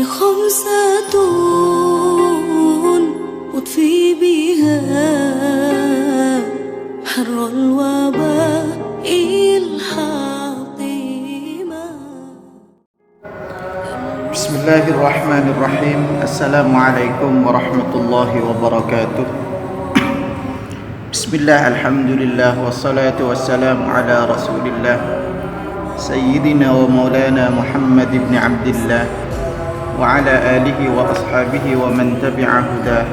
خمسة أطفي بها حر الوباء الحاطمة. بسم الله الرحمن الرحيم. السلام عليكم ورحمة الله وبركاته. بسم الله الحمد لله والصلاة والسلام على رسول الله سيدنا ومولانا محمد بن عبد الله وعلى آله وأصحابه ومن تبع هداه.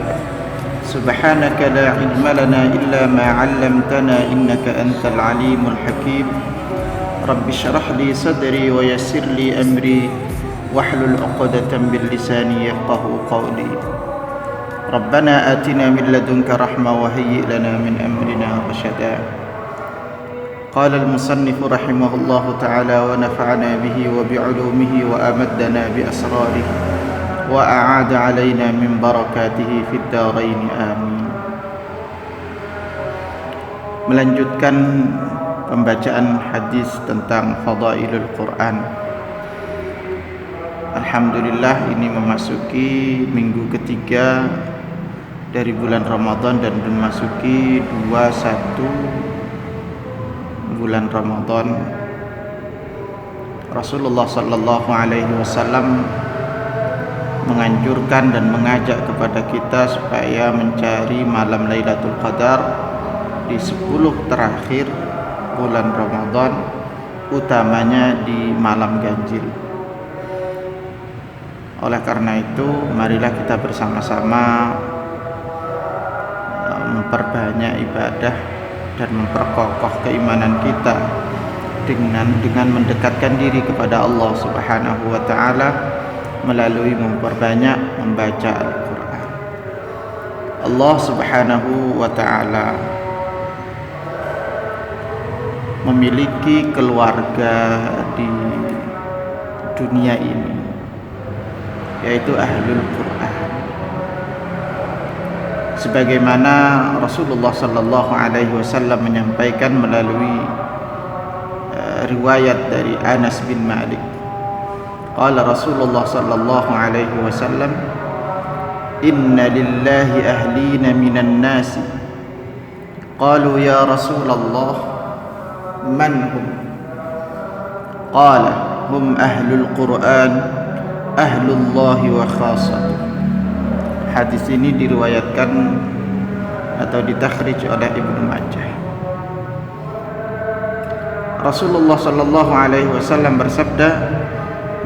سبحانك لا علم لنا إلا ما علمتنا إنك أنت العليم الحكيم. رب اشرح لي صدري ويسر لي أمري واحلل عقدة من لساني يفقهوا قولي. ربنا آتنا من لدنك رحمة وهيئ لنا من أمرنا رشدا. قال المصنف رحمه الله تعالى ونفعنا به وبعلومه وأمدنا بأسراره وأعاد علينا من بركاته في الدارين آمين. Melanjutkan pembacaan hadis tentang Fadailul Quran. Alhamdulillah, ini memasuki minggu ketiga dari bulan Ramadan dan memasuki 21 bulan Ramadan. Rasulullah sallallahu alaihi wasallam menganjurkan dan mengajak kepada kita supaya mencari malam Lailatul Qadar di 10 terakhir bulan Ramadan, utamanya di malam ganjil. Oleh karena itu, marilah kita bersama-sama memperbanyak ibadah dan memperkokoh keimanan kita dengan mendekatkan diri kepada Allah Subhanahu wa taala melalui memperbanyak membaca Al-Qur'an. Allah Subhanahu wa taala memiliki keluarga di dunia ini, yaitu Ahlul Quran. Sebagaimana Rasulullah sallallahu alaihi wasallam menyampaikan melalui riwayat dari Anas bin Malik. Qala Rasulullah sallallahu alaihi wasallam, "Inna lillahi ahlina minan nasi." Qalu ya Rasulullah, man hum? Qala hum ahlul Quran, ahlullahi wa khassatuh. Hadis ini diriwayatkan atau ditakhrij oleh Ibnu Majah. Rasulullah sallallahu alaihi wasallam bersabda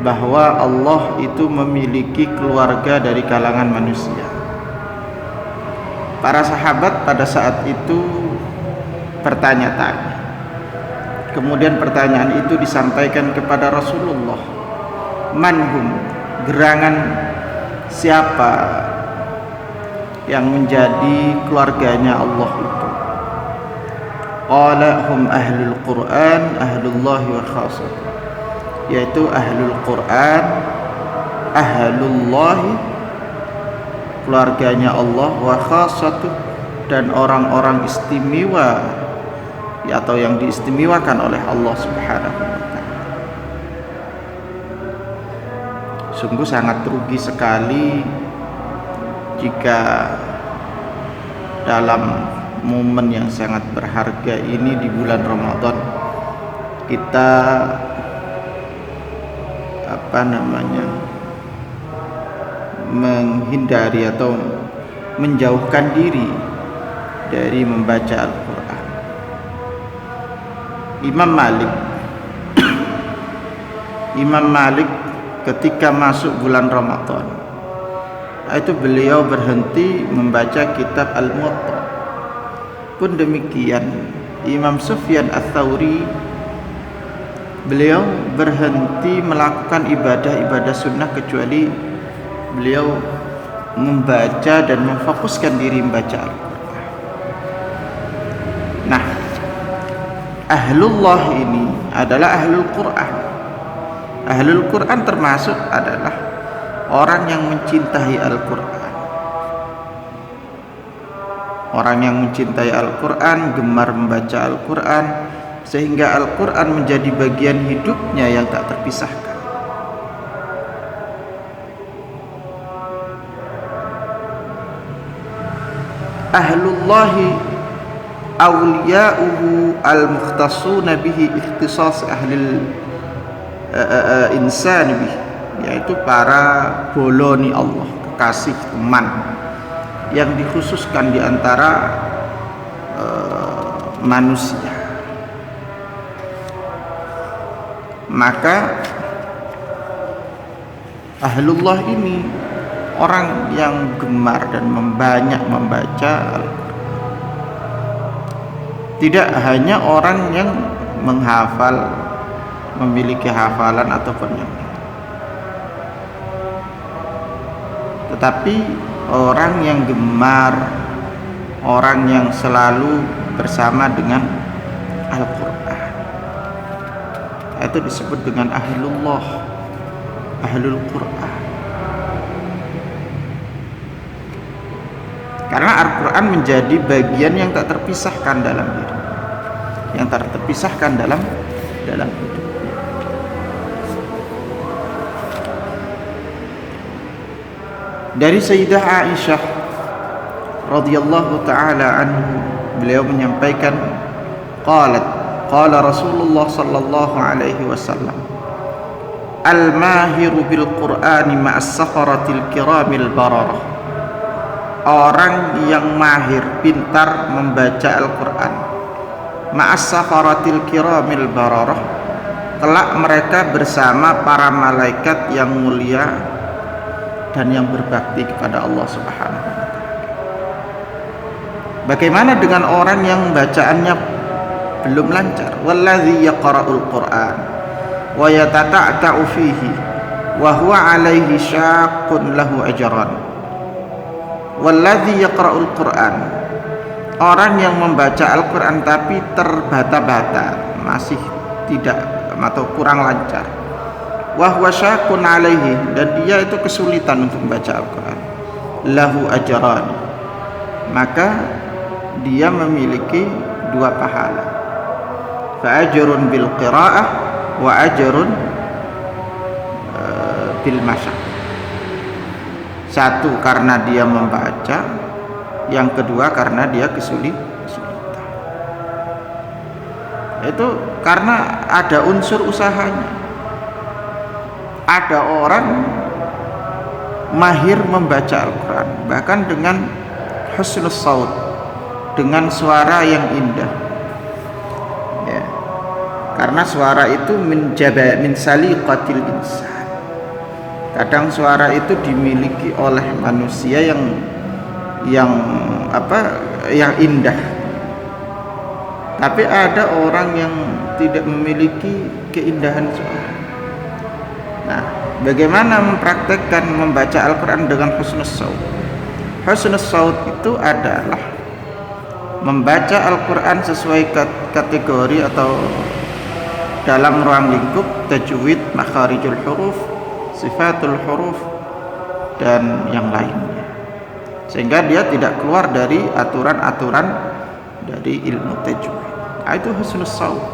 bahwa Allah itu memiliki keluarga dari kalangan manusia. Para sahabat pada saat itu bertanya-tanya. Kemudian pertanyaan itu disampaikan kepada Rasulullah. Manhum, gerangan siapa yang menjadi keluarganya Allah itu? Qala hum ahlul Quran, ahlullahi wa khassatuh. Yaitu ahlul Quran, ahlullahi, keluarganya Allah, wa khassatuh, dan orang-orang istimewa atau yang diistimewakan oleh Allah Subhanahu wa taala. Sungguh sangat rugi sekali jika dalam momen yang sangat berharga ini di bulan Ramadan kita menghindari atau menjauhkan diri dari membaca Al-Quran. Imam Malik ketika masuk bulan Ramadan itu beliau berhenti membaca kitab Al-Muwatta. Pun demikian Imam Sufyan Ats-Tsauri, beliau berhenti melakukan ibadah-ibadah sunnah kecuali beliau membaca dan memfokuskan diri membaca Al-Quran. Nah, ahlullah ini adalah ahlul Quran. Ahlul Quran termasuk adalah orang yang mencintai Al-Quran. Orang yang mencintai Al-Quran, gemar membaca Al-Quran, sehingga Al-Quran menjadi bagian hidupnya yang tak terpisahkan. ahlullahi awliya'uhu al-mukhtasuna bihi ikhtisas ahlil insan bihi, yaitu para boloni Allah, kekasih teman yang dikhususkan di antara manusia. Maka ahlullah ini orang yang gemar dan banyak membaca Al-Quran. Tidak hanya orang yang menghafal, memiliki hafalan ataupun yang lain, tetapi orang yang gemar, orang yang selalu bersama dengan Al-Quran, itu disebut dengan ahlullah, ahlul Quran. Karena Al-Quran menjadi bagian yang tak terpisahkan dalam diri, yang tak terpisahkan dalam hidup. Dari Sayyidah Aisyah radhiyallahu taala anhu, beliau menyampaikan, qala Rasulullah sallallahu alaihi wasallam, al-mahiru bil Qur'ani ma'as sakharatil kiramil bararah. Orang yang mahir, pintar membaca Al-Quran, ma'as sakharatil kiramil bararah, kelak mereka bersama para malaikat yang mulia dan yang berbakti kepada Allah Subhanahu wa ta'ala. Bagaimana dengan orang yang bacaannya belum lancar? Walladzi yaqra'ul Qur'an wa yatata'ta'u fihi wa huwa 'alaihi syaqqun lahu ajran. Walladzi yaqra'ul Qur'an, orang yang membaca Al-Quran tapi terbata-bata, masih tidak atau kurang lancar. Wa huwa syaqqun 'alaihi, dan dia itu kesulitan untuk membaca Al-Quran. Lahu ajran, maka dia memiliki dua pahala. Fa ajrun bil qira'ah wa ajrun bil masyaqqah. Satu karena dia membaca, yang kedua karena dia kesulitan. Itu karena ada unsur usahanya. Ada orang mahir membaca Al-Quran bahkan dengan husnul saut, dengan suara yang indah, ya. Karena suara itu min saliqatil insan. Kadang suara itu dimiliki oleh manusia yang indah. Tapi ada orang yang tidak memiliki keindahan suara. Nah, bagaimana mempraktekkan membaca Al-Quran dengan husnus saut? Husnus saut itu adalah membaca Al-Quran sesuai kategori atau dalam ruang lingkup tajwid, makharijul huruf, sifatul huruf, dan yang lainnya, sehingga dia tidak keluar dari aturan-aturan dari ilmu tajwid. Nah, itu husnus saut,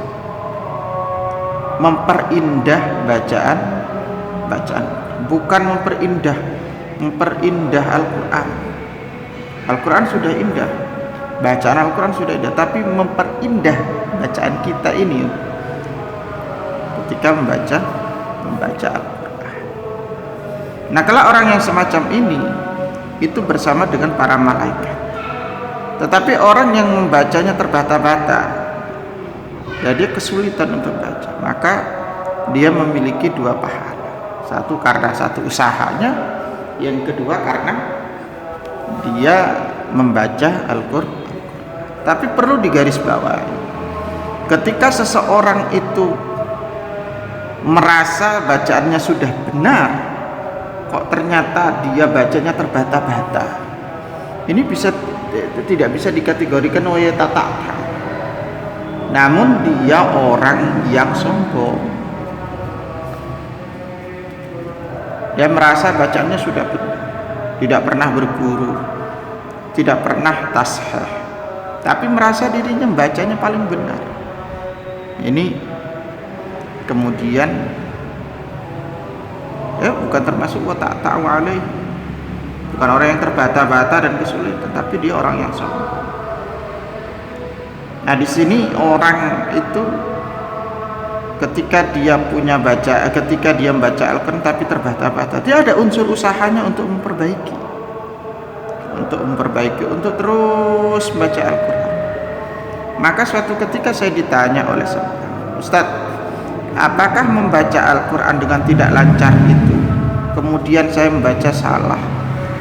memperindah bacaan, bukan memperindah Al-Quran. Al-Quran sudah indah, bacaan Al-Quran sudah indah, tapi memperindah bacaan kita ini ketika membaca Al-Quran. Nah, kalau orang yang semacam ini itu bersama dengan para malaikat. Tetapi orang yang membacanya terbata-bata, jadi kesulitan untuk baca, maka dia memiliki dua pahala. Satu karena satu usahanya, yang kedua karena dia membaca Al-Quran. Tapi perlu digarisbawahi, ketika seseorang itu merasa bacaannya sudah benar, kok ternyata dia bacanya terbata-bata, ini tidak bisa dikategorikan tata. Namun dia orang yang sombong. Dia merasa bacaannya sudah benar, tidak pernah berguru, tidak pernah tasheh, tapi merasa dirinya bacanya paling benar. Ini kemudian bukan termasuk wa ta'ta'u alaih, bukan orang yang terbata-bata dan kesulitan, tapi dia orang yang sombong. Nah, di sini orang itu ketika dia membaca Al-Quran tapi terbata-bata, dia ada unsur usahanya untuk memperbaiki, untuk terus membaca Al-Quran. Maka suatu ketika saya ditanya oleh seorang Ustaz, apakah membaca Al-Quran dengan tidak lancar itu, kemudian saya membaca salah,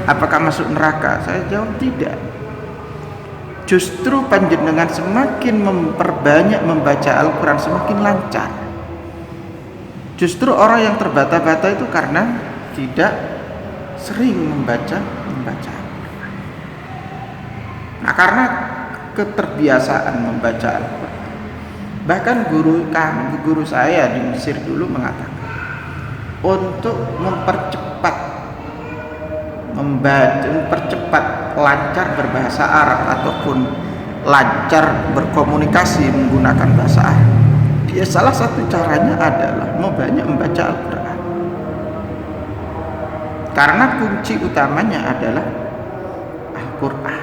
apakah masuk neraka? Saya jawab tidak. Justru panjenengan semakin memperbanyak membaca Al-Quran semakin lancar. Justru orang yang terbata-bata itu karena tidak sering membaca Al-Quran. Nah, karena keterbiasaan membaca Al-Quran, bahkan guru saya di Mesir dulu mengatakan untuk mempercepat lancar berbahasa Arab ataupun lancar berkomunikasi menggunakan bahasa Arab, ya salah satu caranya adalah banyak membaca Al-Quran, karena kunci utamanya adalah Al-Quran.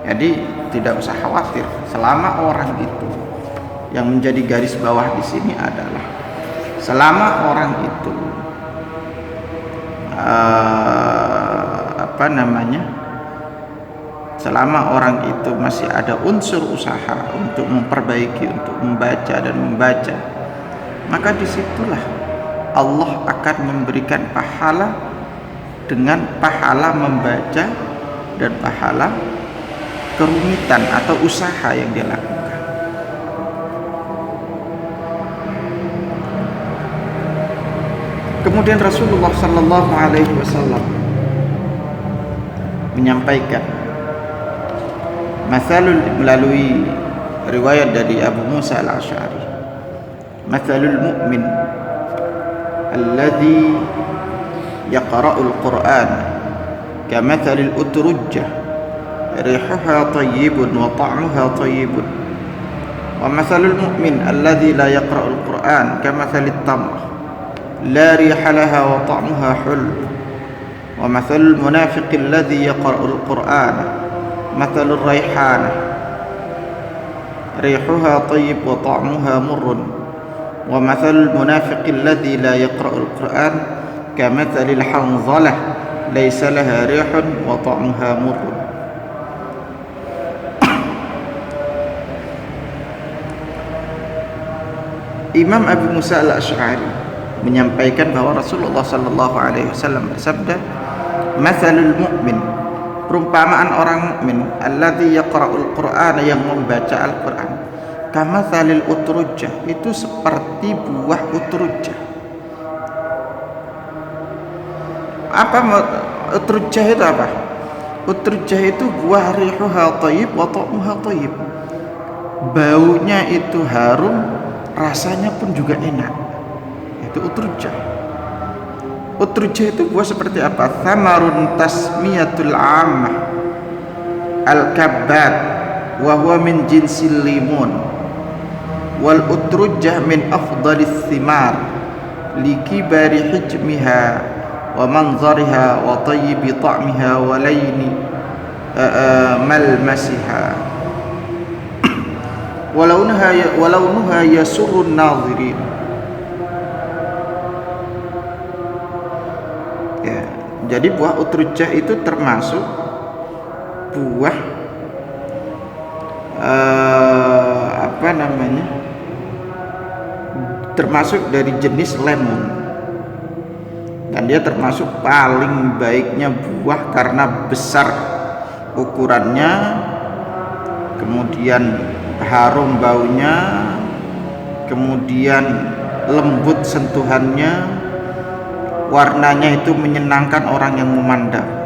Jadi tidak usah khawatir, selama orang itu, yang menjadi garis bawah di sini adalah selama orang itu selama orang itu masih ada unsur usaha untuk memperbaiki, untuk membaca, maka disitulah Allah akan memberikan pahala dengan pahala membaca dan pahala kerumitan atau usaha yang dia lakukan. Kemudian Rasulullah sallallahu alaihi wasallam menyampaikan melalui riwayat dari Abu Musa al-Asy'ari, mathalul mu'min alladhi yaqra'ul Qur'an kamathalil utrujjah rihuha tayyibun wa ta'muha tayyibun wa mathalul mu'min alladhi la yaqra'ul Qur'an kamathalit tamr la riha laha wa ta'muha hul wa mathalul munafiqi alladhi yaqra'ul Qur'an mathalur rayhanah rihuha tayyib wa ta'muha murrun wa mathalul munafiqi alladhi la yaqra'ul Qur'an kamathalil hanzalah laysa laha rihun wa ta'muha murrun. Imam Abu Musa al-Asy'ari menyampaikan bahwa Rasulullah sallallahu alaihi wasallam bersabda, "Matsalul mu'min," perumpamaan orang mukmin, alladzi yaqra'ul Qur'ana, yang membaca Al-Qur'an, kamatsalil utrujjah, itu seperti buah utrujjah. Apa utrujjah itu apa? Utrujjah itu buah rihuha thayyib wa ta'muha thayyib. Baunya itu harum, rasanya pun juga enak. Itu utrujjah. Utrujjah itu buah seperti apa? Thamarun tasmiyatul ammah al-kabbat wa huwa min jinsil limun wal utrujjah min afdalis thimar likibari hijmiha wa manzariha wa tayyibi ta'miha wa layni malmasiha walaunuha yasurrun nazirin. Ya, jadi buah utrujjah itu termasuk buah termasuk dari jenis lemon, dan dia termasuk paling baiknya buah karena besar ukurannya, kemudian harum baunya, kemudian lembut sentuhannya, warnanya itu menyenangkan orang yang memandang.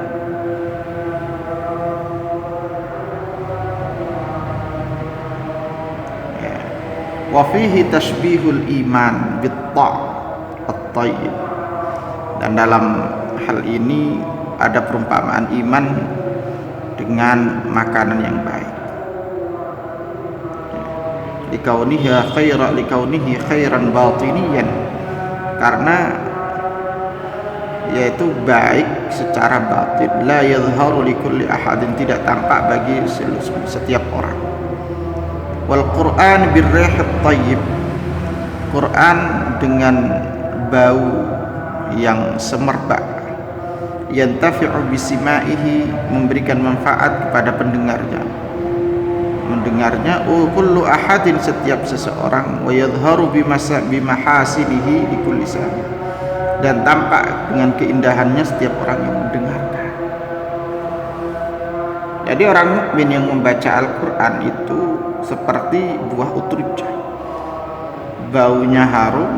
Wa fihi tashbihul iman bit-ta' at-tayyib, dan dalam hal ini ada perumpamaan iman dengan makanan yang baik. Likaunihi khairan batiniyan, karena yaitu baik secara batin, la yadhharu likulli ahadin, tidak tampak bagi setiap orang. Wal Qur'an birrihit thayyib, Quran dengan bau yang semerbak, yantafi'u bisimaihi, memberikan manfaat kepada pendengarnya, kullu ahadin, setiap seseorang, wa yadhharu bimahasinihi likulli sami, dan tampak dengan keindahannya setiap orang yang mendengarkan. Jadi orang mukmin yang membaca Al-Quran itu seperti buah utrujah, baunya harum,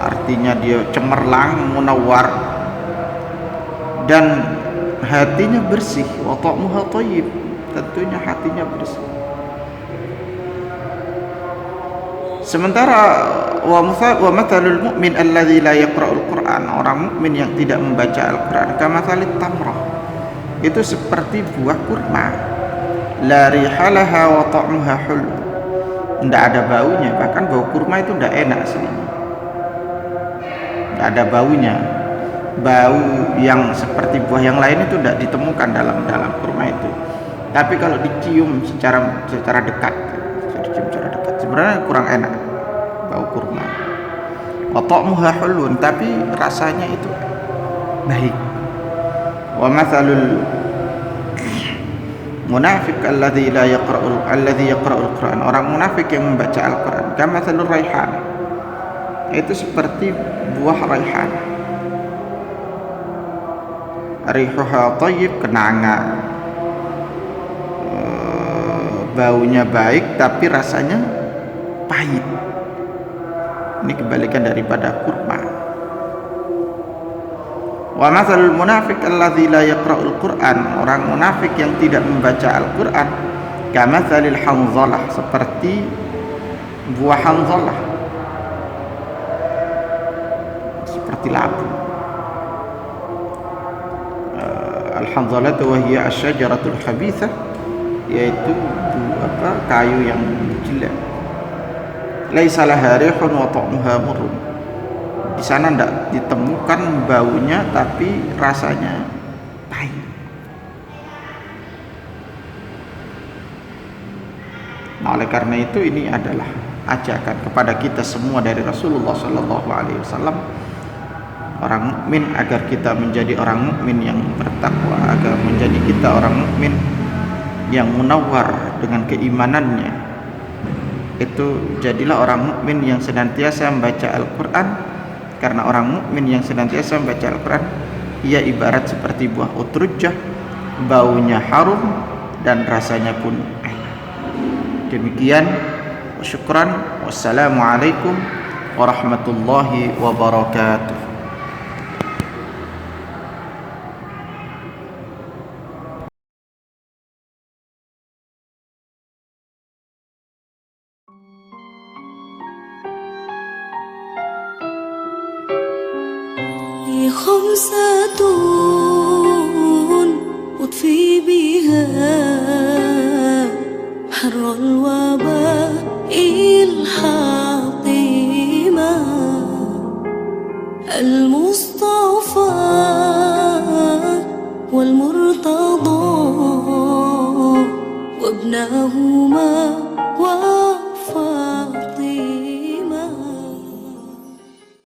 artinya dia cemerlang, munawwar, dan hatinya bersih. Wa ta'muha thayyib, tentunya hatinya bersih. Sementara wa mathalul mu'min alladzi la yaqra'ul Qur'an, orang mukmin yang tidak membaca Al-Qur'an, kamathalit tamrah, itu seperti buah kurma, la rihalaha wa ta'muha hul, tidak ada baunya, bahkan bau kurma itu tidak enak aslinya, tidak ada baunya. Bau yang seperti buah yang lain itu tidak ditemukan dalam kurma itu. Tapi kalau dicium secara dekat, sebenarnya kurang enak bau kurma. Wa ta'muha hulun, tapi rasanya itu baik. Wa mathalul munafiq alladzi yaqra'ul Qur'an, orang munafik yang membaca Al-Qur'an, kamathalur raihan, itu seperti buah raihan, rihuha thayyib, kenanga, baunya baik tapi rasanya pahit. Ini kebalikan daripada kurma. Wa mathalul munafiq alladzi la yaqra'ul Qur'an, orang munafik yang tidak membaca Al-Qur'an, kamathalil hanzalah, seperti buah hanzalah, seperti labu. Al-hanzalah wa hiya asy-syajaratul khabithah, yaitu kayu yang jelek. Laisa laha rihun wa ta'muha murrun, di sana tidak ditemukan baunya tapi rasanya pahit. Nah, oleh karena itu ini adalah ajakan kepada kita semua dari Rasulullah Sallallahu Alaihi Wasallam, orang mukmin, agar kita menjadi orang mukmin yang bertakwa, agar menjadi kita orang mukmin yang munawwar dengan keimanannya. Itu jadilah orang mukmin yang senantiasa membaca Al-Quran, karena orang mukmin yang senantiasa membaca Al-Quran, ia ibarat seperti buah utrujah, baunya harum dan rasanya pun enak. Demikian, wa syukran, wassalamualaikum warahmatullahi wabarakatuh. خمسة أطفي بها حر الوباء الحاطمة، المصطفى والمرتضى